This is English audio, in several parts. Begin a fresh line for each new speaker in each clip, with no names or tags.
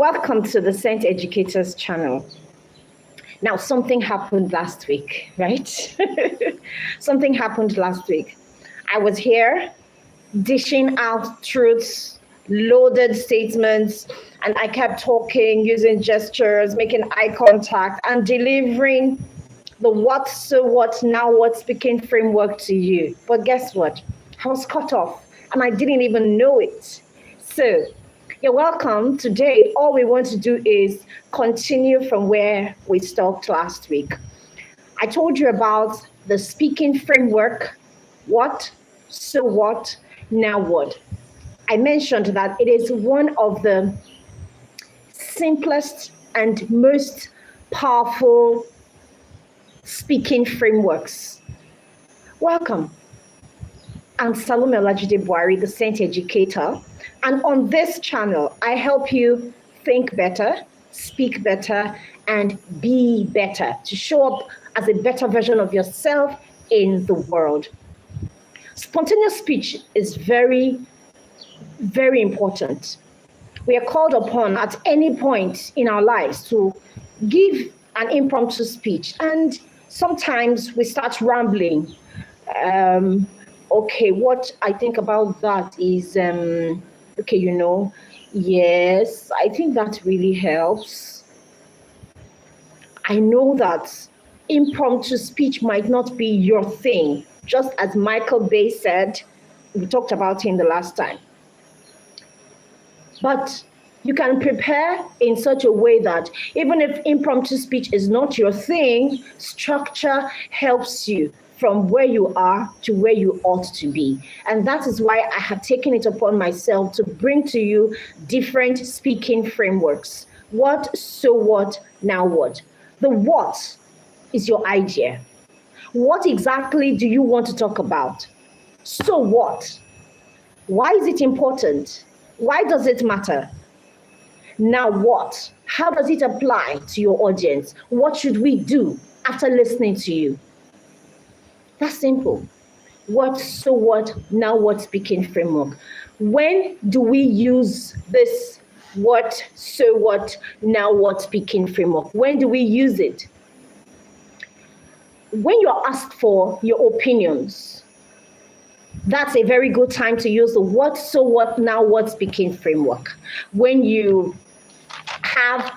Welcome to the Saint Educators channel. Now, something happened last week, right? Something happened last week. I was here dishing out truths, loaded statements, and I kept talking, using gestures, making eye contact, and delivering the what, so what, now what speaking framework to you. But guess what? I was cut off, and I didn't even know it. So, you're welcome. Today, all we want to do is continue from where we stopped last week. I told you about the speaking framework, what, so what, now what. I mentioned that it is one of the simplest and most powerful speaking frameworks. Welcome. I'm Salome Olajide Buhari, the Saint Educator. And on this channel, I help you think better, speak better, and be better to show up as a better version of yourself in the world. Spontaneous speech is very, very important. We are called upon at any point in our lives to give an impromptu speech, and sometimes we start rambling. Okay, what I think about that is, yes, I think that really helps. I know that impromptu speech might not be your thing, just as Michael Bay said, we talked about him the last time. But you can prepare in such a way that even if impromptu speech is not your thing, structure helps you from where you are to where you ought to be. And that is why I have taken it upon myself to bring to you different speaking frameworks. What, so what, now what? The what is your idea. What exactly do you want to talk about? So what? Why is it important? Why does it matter? Now what? How does it apply to your audience? What should we do after listening to you? That's simple. What, so what, now what speaking framework. When do we use this what, so what, now what speaking framework? When do we use it? When you're asked for your opinions, that's a very good time to use the what, so what, now what speaking framework. When you have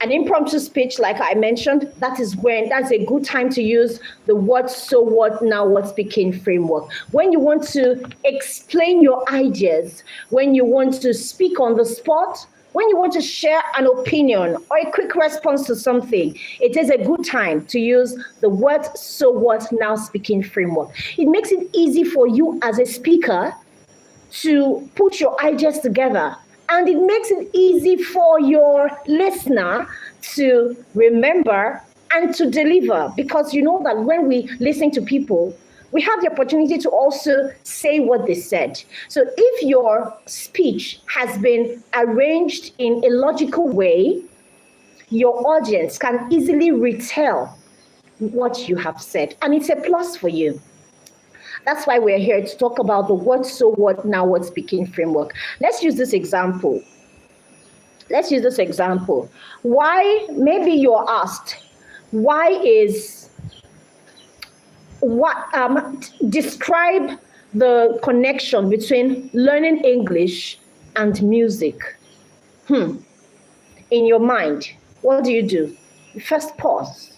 an impromptu speech, like I mentioned, that's a good time to use the what, so what, now what speaking framework. When you want to explain your ideas, when you want to speak on the spot, when you want to share an opinion or a quick response to something, it is a good time to use the what, so what, now speaking framework. It makes it easy for you as a speaker to put your ideas together. And it makes it easy for your listener to remember and to deliver, because you know that when we listen to people, we have the opportunity to also say what they said. So if your speech has been arranged in a logical way, your audience can easily retell what you have said, and it's a plus for you. That's why we're here to talk about the what, so what, now what speaking framework. Let's use this example. Why, maybe you're asked, describe the connection between learning English and music. In your mind, what do? You first pause,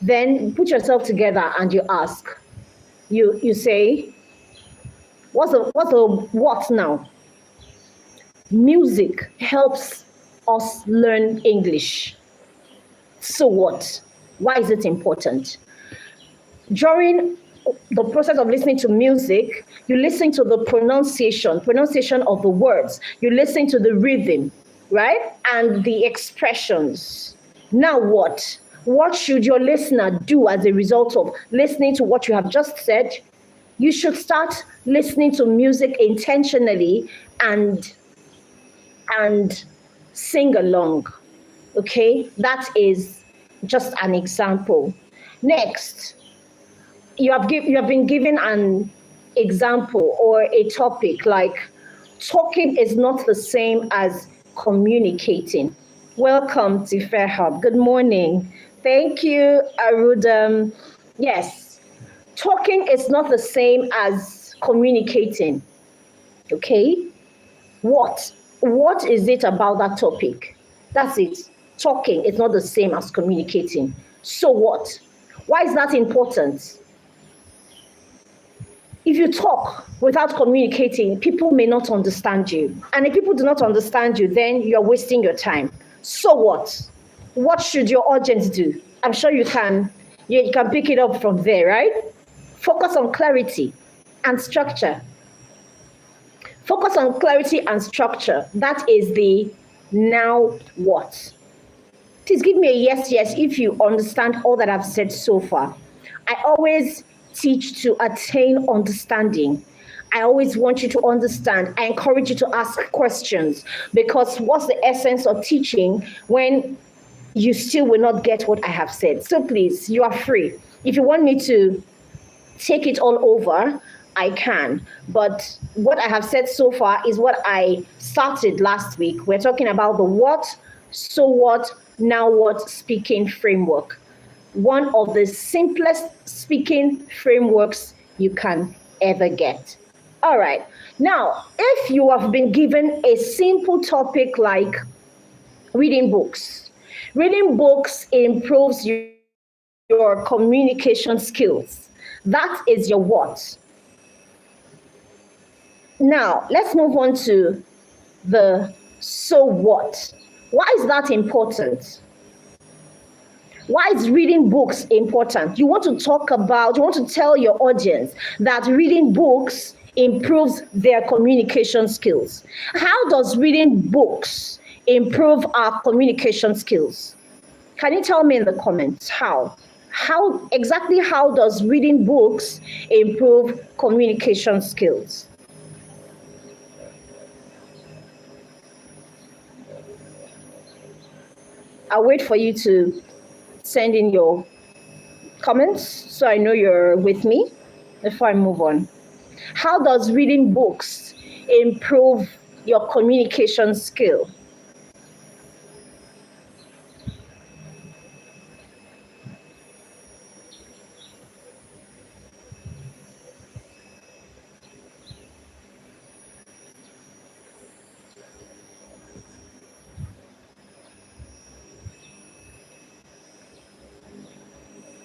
then put yourself together and you ask. You say, what's the what now? Music helps us learn English. So what? Why is it important? During the process of listening to music, you listen to the pronunciation of the words. You listen to the rhythm, right? And the expressions. Now what? What should your listener do as a result of listening to what you have just said? You should start listening to music intentionally and sing along. Okay? That is just an example. Next, you have been given an example or a topic like talking is not the same as communicating. Welcome to Fair Hub. Good morning. Thank you, Arudam. Yes, talking is not the same as communicating. Okay? What is it about that topic? That's it. Talking is not the same as communicating. So what? Why is that important? If you talk without communicating, people may not understand you. And if people do not understand you, then you're wasting your time. So what? What should your audience do? I'm sure you can pick it up from there, right? Focus on clarity and structure. Focus on clarity and structure. That is the now what. Please give me a yes if you understand all that I've said so far. I always teach to attain understanding. I always want you to understand. I encourage you to ask questions, because what's the essence of teaching when you still will not get what I have said? So please, you are free. If you want me to take it all over, I can. But what I have said so far is what I started last week. We're talking about the what, so what, now what speaking framework. One of the simplest speaking frameworks you can ever get. All right. Now, if you have been given a simple topic like reading books improves your communication skills. That is your what. Now, let's move on to the so what. Why is that important? Why is reading books important? You want to tell your audience that reading books improves their communication skills. How does reading books improve our communication skills? Can you tell me in the comments how? How does reading books improve communication skills? I'll wait for you to send in your comments so I know you're with me before I move on. How does reading books improve your communication skill?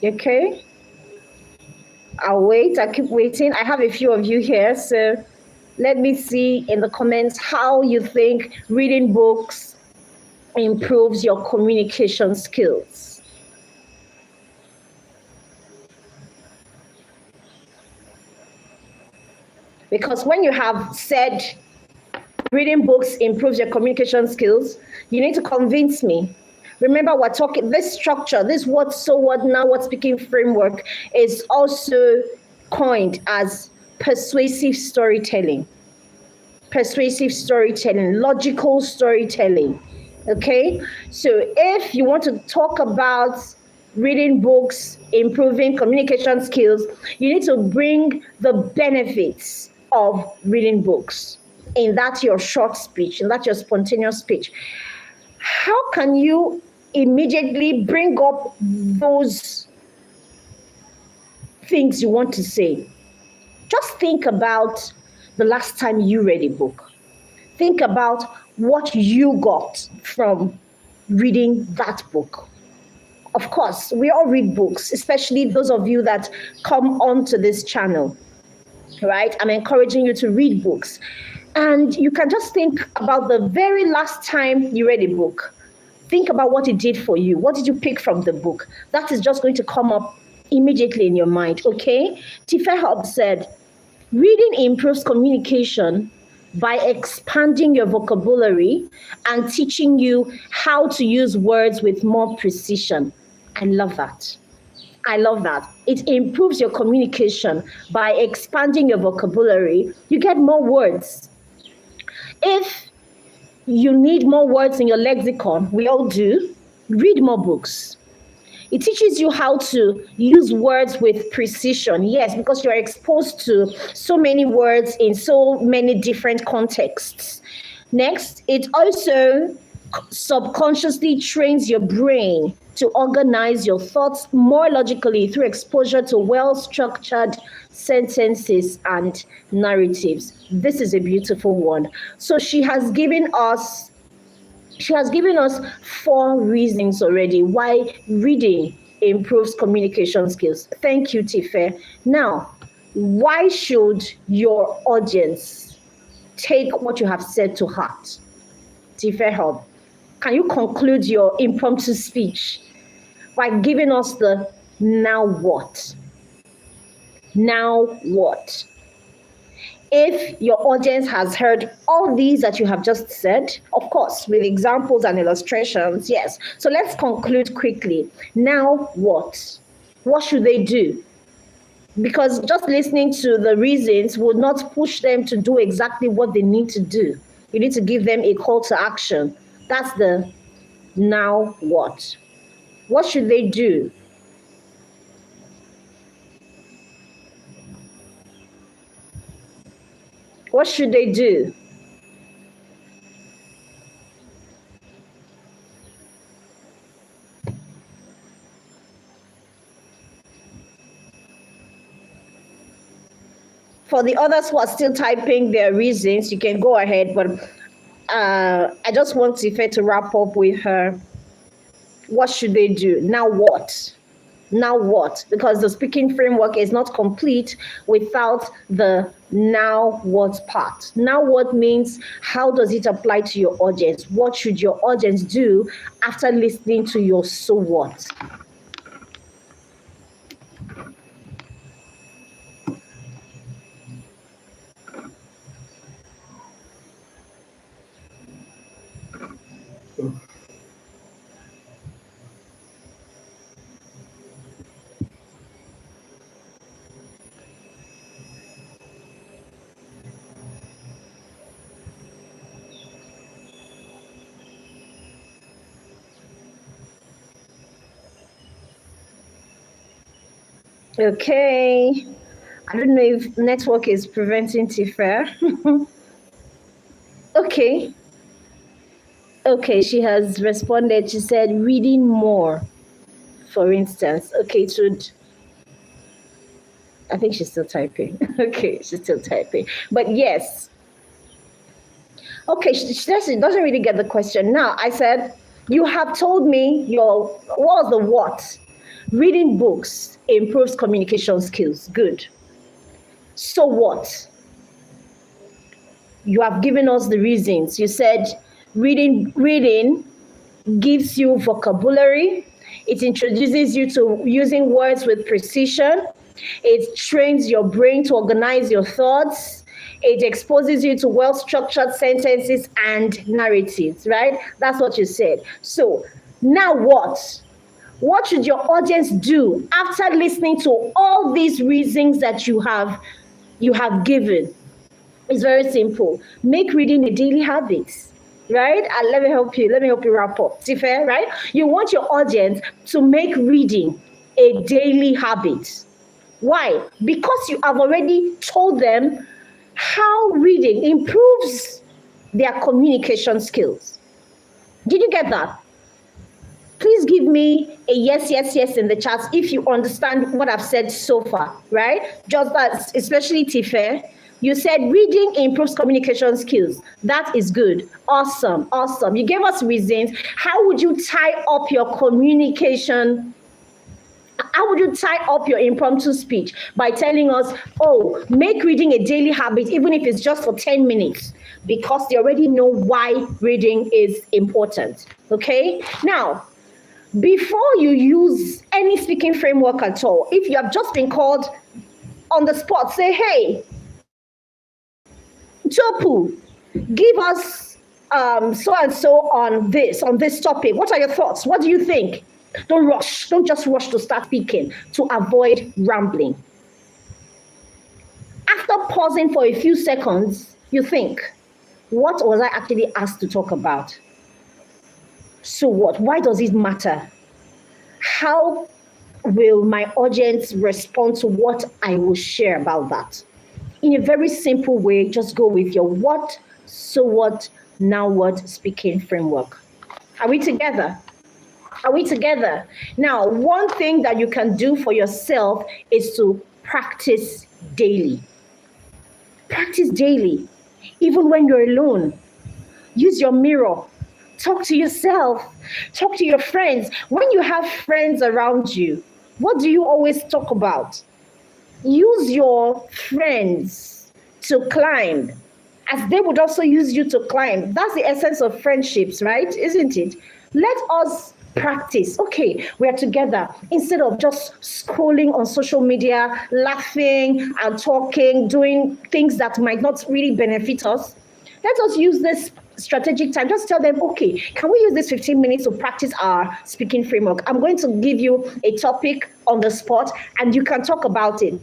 Okay. I'll wait. I keep waiting. I have a few of you here, so let me see in the comments how you think reading books improves your communication skills. Because when you have said reading books improves your communication skills, you need to convince me. Remember, we're talking this structure, this what, so what, now what speaking framework is also coined as persuasive storytelling. Persuasive storytelling, logical storytelling. Okay? So if you want to talk about reading books, improving communication skills, you need to bring the benefits of reading books in that your short speech, in that your spontaneous speech. How can you immediately bring up those things you want to say? Just think about the last time you read a book. Think about what you got from reading that book. Of course, we all read books, especially those of you that come onto this channel, right? I'm encouraging you to read books. And you can just think about the very last time you read a book. Think about what it did for you. What did you pick from the book? That is just going to come up immediately in your mind, okay? Tifehub said, reading improves communication by expanding your vocabulary and teaching you how to use words with more precision. I love that. I love that. It improves your communication by expanding your vocabulary. You get more words. If you need more words in your lexicon, we all do, read more books. It teaches you how to use words with precision. Yes, because you're exposed to so many words in so many different contexts. Next, it also subconsciously trains your brain to organize your thoughts more logically through exposure to well-structured sentences and narratives. This is a beautiful one. So she has given us 4 reasons already why reading improves communication skills. Thank you, Tife. Now, why should your audience take what you have said to heart? Tife, help. Can you conclude your impromptu speech by giving us the now what? Now what? If your audience has heard all these that you have just said, of course, with examples and illustrations, yes. So let's conclude quickly. Now what? What should they do? Because just listening to the reasons would not push them to do exactly what they need to do. You need to give them a call to action. That's the now what? What should they do? What should they do? For the others who are still typing their reasons, you can go ahead, but I just want Tife to wrap up with her. What should they do? Now what? Now what? Because the speaking framework is not complete without the now what part. Now what means, how does it apply to your audience? What should your audience do after listening to your so what? Okay. I don't know if network is preventing Tifa. Okay. Okay, she has responded. She said reading more, for instance. Okay, it should. I think she's still typing. Okay, she's still typing. But yes. Okay, she doesn't really get the question. Now, I said, you have told me what was the what? Reading books improves communication skills. Good. So what? You have given us the reasons. You said reading gives you vocabulary. It introduces you to using words with precision. It trains your brain to organize your thoughts. It exposes you to well-structured sentences and narratives, right? That's what you said. So now what? What should your audience do after listening to all these reasons that you have given? It's very simple. Make reading a daily habit, right? And let me help you wrap up. See, fair, right? You want your audience to make reading a daily habit. Why? Because you have already told them how reading improves their communication skills. Did you get that? Please give me a yes in the chat if you understand what I've said so far, right? Just that, especially Tife, you said reading improves communication skills. That is good. Awesome. You gave us reasons. How would you tie up your communication? How would you tie up your impromptu speech? By telling us, oh, make reading a daily habit, even if it's just for 10 minutes, because they already know why reading is important. Okay? Now, before you use any speaking framework at all, if you have just been called on the spot, say, hey, Topu, give us so-and-so on this topic. What are your thoughts? What do you think? Don't rush. Don't just rush to start speaking to avoid rambling. After pausing for a few seconds, you think, what was I actually asked to talk about? So what? Why does it matter? How will my audience respond to what I will share about that? In a very simple way, just go with your what, so what, now what speaking framework. Are we together? Are we together? Now, one thing that you can do for yourself is to practice daily. Practice daily, even when you're alone. Use your mirror. Talk to yourself. Talk to your friends. When you have friends around you, what do you always talk about? Use your friends to climb, as they would also use you to climb. That's the essence of friendships, right? Isn't it? Let us practice. Okay, we are together. Instead of just scrolling on social media, laughing and talking, doing things that might not really benefit us, let us use this strategic time. Just tell them, okay, can we use this 15 minutes to practice our speaking framework? I'm going to give you a topic on the spot and you can talk about it.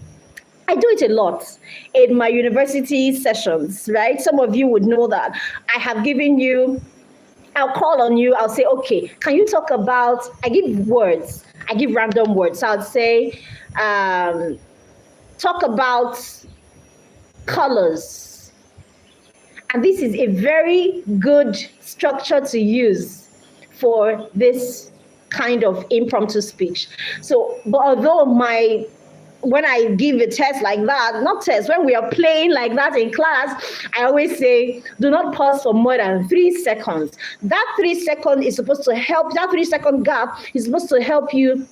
I do it a lot in my university sessions, right? Some of you would know that I have given you, I'll call on you, I'll say, okay, can you talk about, I give words, I give random words. So I'll say, talk about colors. And this is a very good structure to use for this kind of impromptu speech. So, but although when I give a test like that, not test, when we are playing like that in class, I always say, do not pause for more than 3 seconds. That 3 second is supposed to help, that 3 second gap is supposed to help you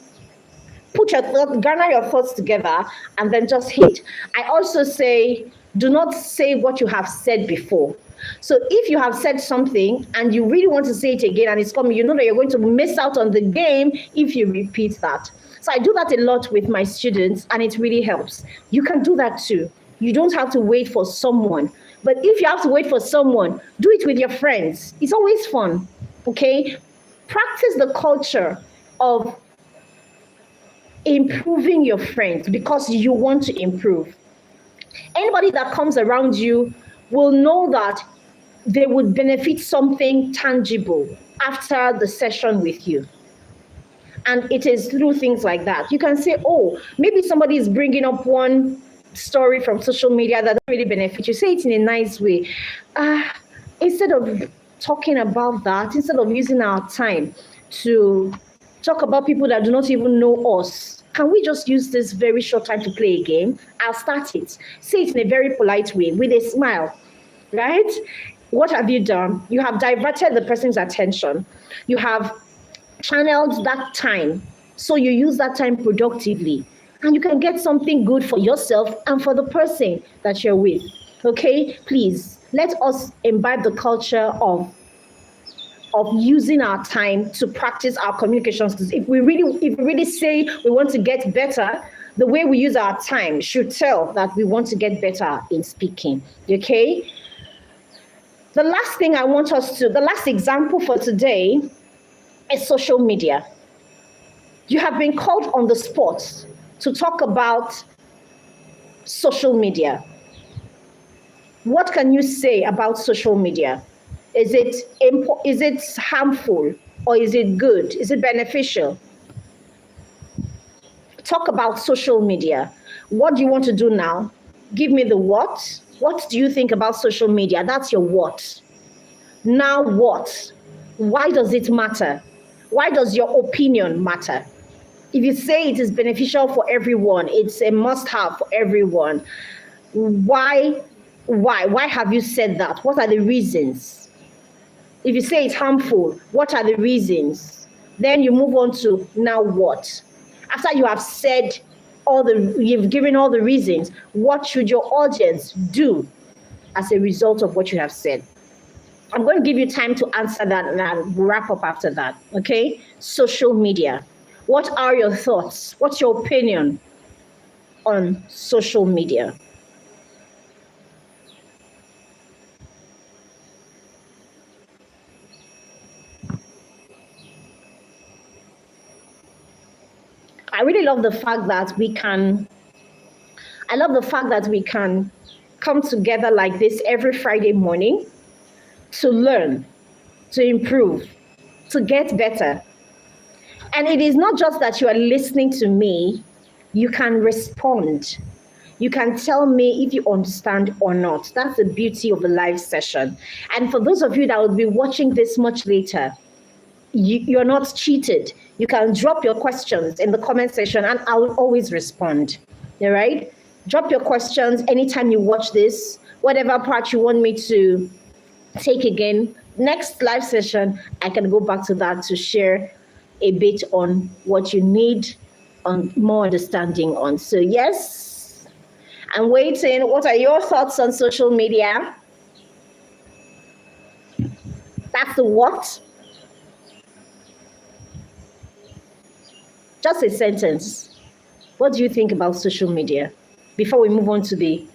put your thoughts, garner your thoughts together, and then just hit. I also say, do not say what you have said before. So if you have said something and you really want to say it again and it's coming, you know that you're going to miss out on the game if you repeat that. So I do that a lot with my students and it really helps. You can do that too. You don't have to wait for someone. But if you have to wait for someone, do it with your friends. It's always fun, okay? Practice the culture of improving your friends because you want to improve. Anybody that comes around you will know that they would benefit something tangible after the session with you. And it is through things like that. You can say, oh, maybe somebody is bringing up one story from social media that doesn't really benefit you. Say it in a nice way. Instead of talking about that, instead of using our time to talk about people that do not even know us, can we just use this very short time to play a game? I'll start it. Say it in a very polite way with a smile, right? What have you done? You have diverted the person's attention. You have channeled that time. So you use that time productively. And you can get something good for yourself and for the person that you're with. Okay? Please, let us imbibe the culture of using our time to practice our communication skills. If we really say we want to get better, the way we use our time should tell that we want to get better in speaking. Okay? The last example for today is social media. You have been called on the spot to talk about social media. What can you say about social media? Is it harmful or is it good? Is it beneficial? Talk about social media. What do you want to do now? Give me the what. What do you think about social media? That's your what. Now what? Why does it matter? Why does your opinion matter? If you say it is beneficial for everyone, it's a must-have for everyone. Why have you said that? What are the reasons? If you say it's harmful, what are the reasons? Then you move on to now what? After you have said you've given all the reasons, what should your audience do as a result of what you have said? I'm going to give you time to answer that and I'll wrap up after that, okay? Social media. What are your thoughts? What's your opinion on social media? I really love the fact that we can come together like this every Friday morning to learn, to improve, to get better. And it is not just that you are listening to me, you can respond. You can tell me if you understand or not. That's the beauty of a live session. And for those of you that will be watching this much later, you're not cheated. You can drop your questions in the comment section and I will always respond. All right? Drop your questions anytime you watch this, whatever part you want me to take again. Next live session, I can go back to that to share a bit on what you need on more understanding on. So yes, I'm waiting. What are your thoughts on social media? That's the what. Just a sentence. What do you think about social media? Before we move on to the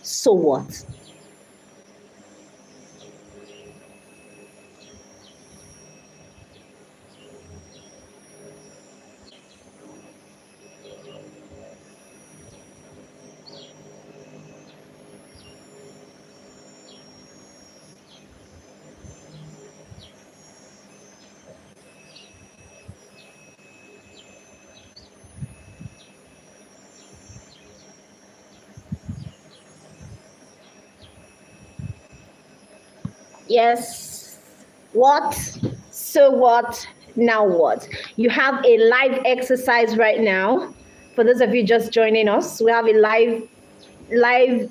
so what? Yes. What? So what? Now what? You have a live exercise right now. For those of you just joining us, we have a live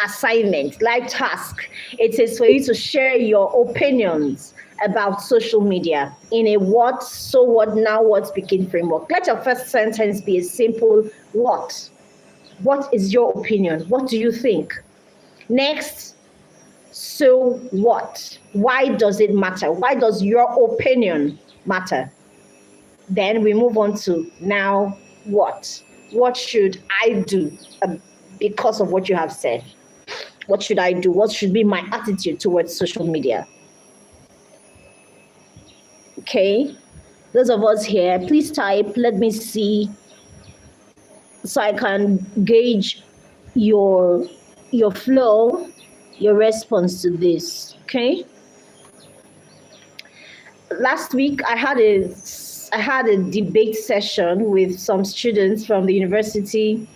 assignment, live task. It is for you to share your opinions about social media in a what, so what, now what speaking framework. Let your first sentence be a simple what. What is your opinion? What do you think? Next, so what? Why does it matter? Why does your opinion matter? Then we move on to now what? What should I do because of what you have said? What should I do? What should be my attitude towards social media? Okay, those of us here, please type, let me see, so I can gauge your flow, your response to this. Okay. Last week I had a debate session with some students from the university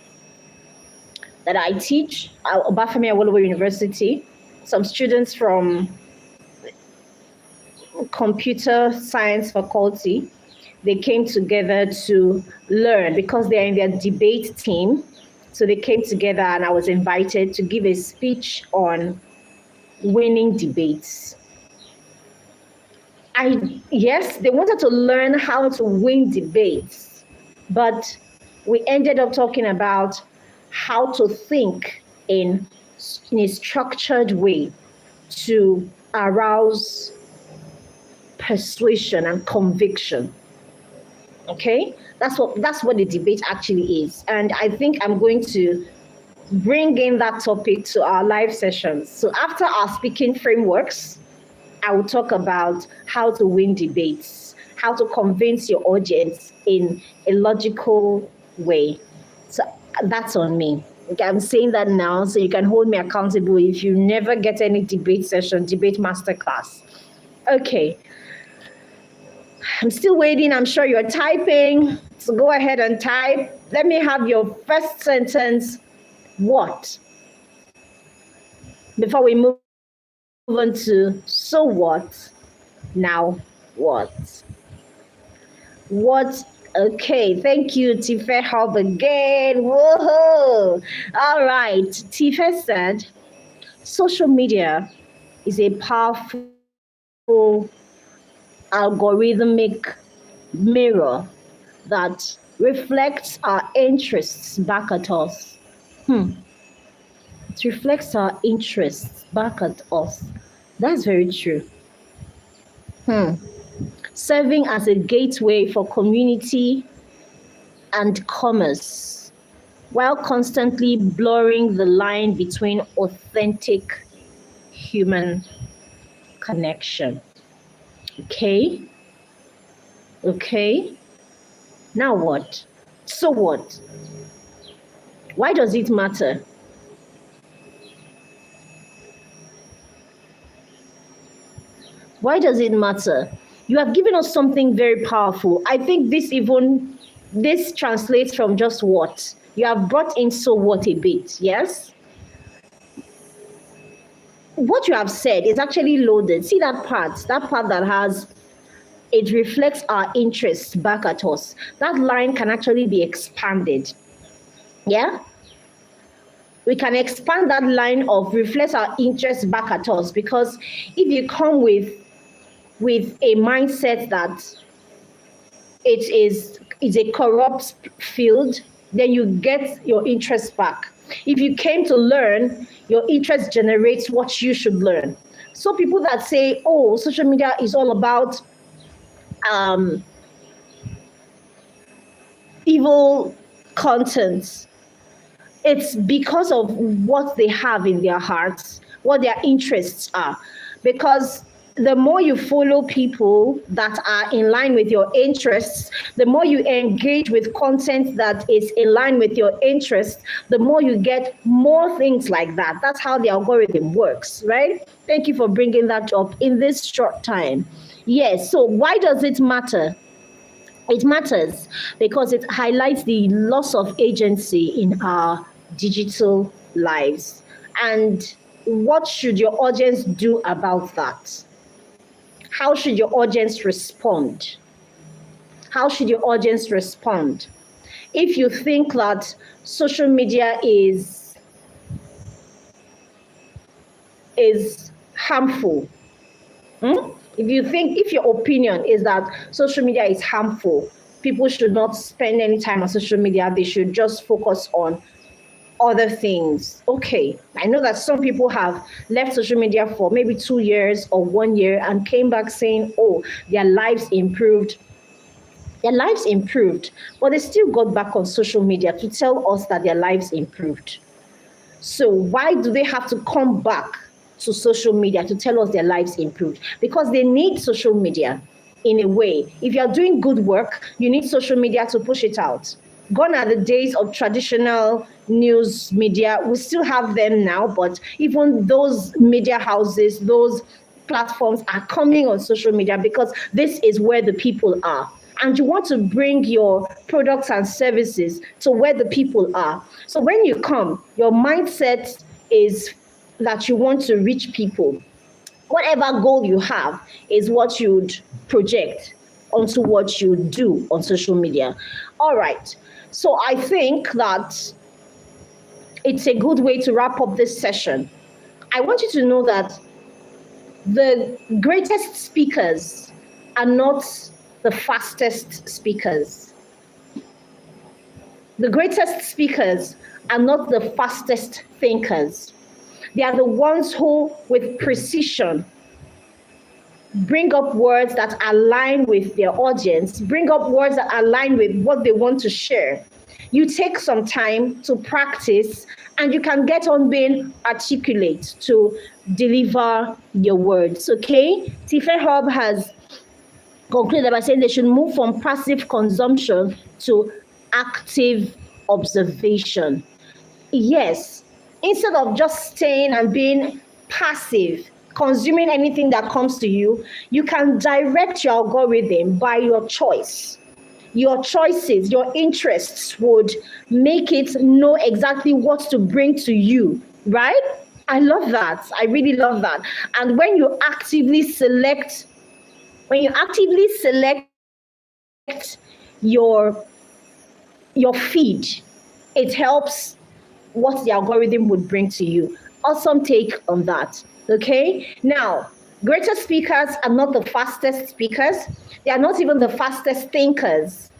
that I teach, Obafemi Awolowo University. Some students from computer science faculty. They came together to learn because they're in their debate team. So they came together and I was invited to give a speech on winning debates. Yes, they wanted to learn how to win debates, but we ended up talking about how to think in a structured way to arouse persuasion and conviction. Okay, that's what the debate actually is, and I think I'm going to bring in that topic to our live sessions. So after our speaking frameworks, I will talk about how to win debates, how to convince your audience in a logical way. So that's on me. Okay, I'm saying that now so you can hold me accountable if you never get any debate session, debate masterclass. Okay. I'm still waiting. I'm sure you're typing. So go ahead and type. Let me have your first sentence. What? Before we move on to so what, now what? What? Okay, thank you, Tife Hub again. Whoa! All right, Tife said, social media is a powerful algorithmic mirror that reflects our interests back at us. It reflects our interests back at us. That's very true. Serving as a gateway for community and commerce, while constantly blurring the line between authentic human connection. Okay. Now what? So what? Why does it matter? Why does it matter? You have given us something very powerful. I think this translates from just what You have brought in so what a bit, yes? What you have said is actually loaded. See that part that has, it reflects our interests back at us. That line can actually be expanded. Yeah? We can expand that line of reflects our interests back at us, because if you come with a mindset that it's a corrupt field, then you get your interest back. If you came to learn, your interest generates what you should learn. So people that say, oh, social media is all about evil content, it's because of what they have in their hearts, what their interests are. Because the more you follow people that are in line with your interests, the more you engage with content that is in line with your interests, the more you get more things like that. That's how the algorithm works, right? Thank you for bringing that up in this short time. Yes, so why does it matter? It matters because it highlights the loss of agency in our digital lives. And what should your audience do about that? How should your audience respond? How should your audience respond? If you think that social media is harmful, if your opinion is that social media is harmful, people should not spend any time on social media, they should just focus on other things. Okay, I know that some people have left social media for maybe 2 years or 1 year and came back saying, oh, their lives improved. Their lives improved, but they still got back on social media to tell us that their lives improved. So why do they have to come back to social media to tell us their lives improved? Because they need social media in a way. If you're doing good work, you need social media to push it out. Gone are the days of traditional news media. We still have them now, but even those media houses, those platforms are coming on social media because this is where the people are. And you want to bring your products and services to where the people are. So when you come, your mindset is that you want to reach people. Whatever goal you have is what you'd project onto what you do on social media. All right. So I think that it's a good way to wrap up this session. I want you to know that the greatest speakers are not the fastest speakers. The greatest speakers are not the fastest thinkers. They are the ones who, with precision, bring up words that align with their audience, bring up words that align with what they want to share. You take some time to practice and you can get on being articulate to deliver your words, okay? Tife Hub has concluded by saying they should move from passive consumption to active observation. Yes, instead of just staying and being passive, consuming anything that comes to you, you can direct your algorithm by your choice. Your choices, your interests would make it know exactly what to bring to you, right? I love that. I really love that. And when you actively select your feed, it helps what the algorithm would bring to you. Awesome take on that. Okay. Now, greater speakers are not the fastest speakers. They are not even the fastest thinkers.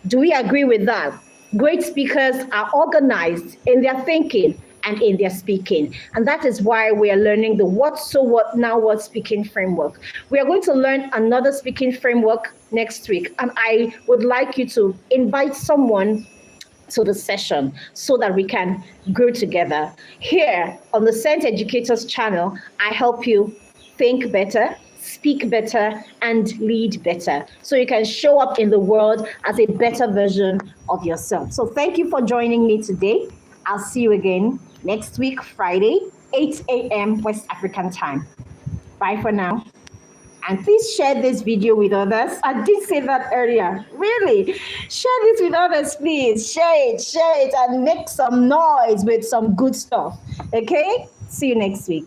Do we agree with that? Great speakers are organized in their thinking and in their speaking. And that is why we are learning the what, so what, now what speaking framework. We are going to learn another speaking framework next week. And I would like you to invite someone to the session so that we can grow together. Here on the Scent Educators channel, I help you think better, speak better, and lead better so you can show up in the world as a better version of yourself. So thank you for joining me today. I'll see you again next week, Friday, 8 a.m. West African time. Bye for now. And please share this video with others. I did say that earlier. Really, share this with others, please. Share it, and make some noise with some good stuff. Okay? See you next week.